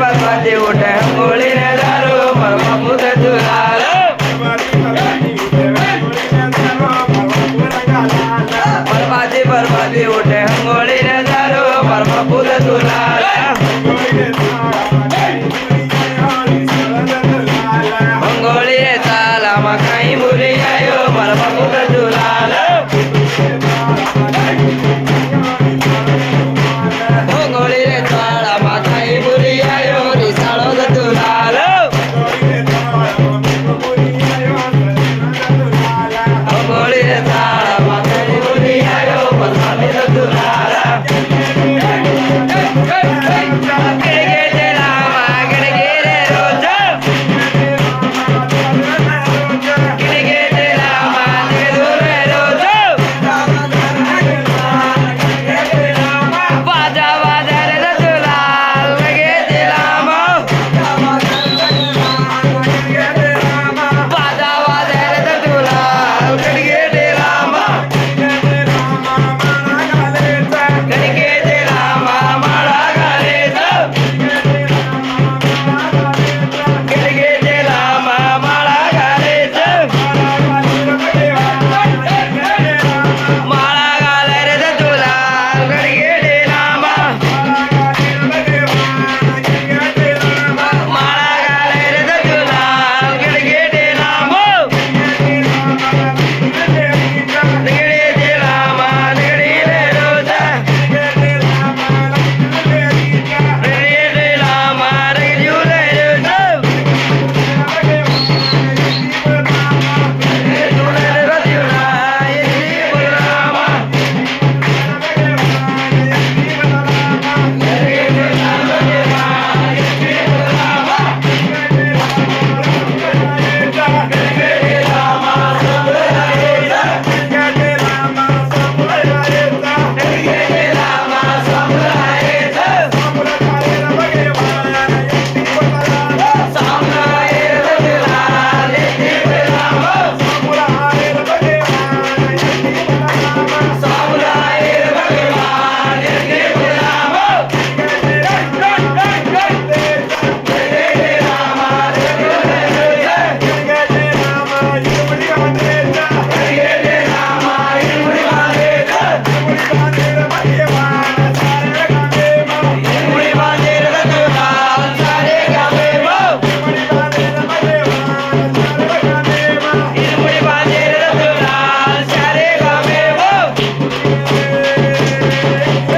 पर्वती उठे अंगोळीने दारू परमपुत तुलाल पर्वती उठे अंगोळीने दारू परमपुत तुलाल अंगोळीने चाला मग काही मुली आयो परमपुत तुलाल अंगोळीने चाला मग काही मुली आयो रिसाळो तुलाल अंगोळीने चाला मग काही मुली आयो परमपुत तुलाल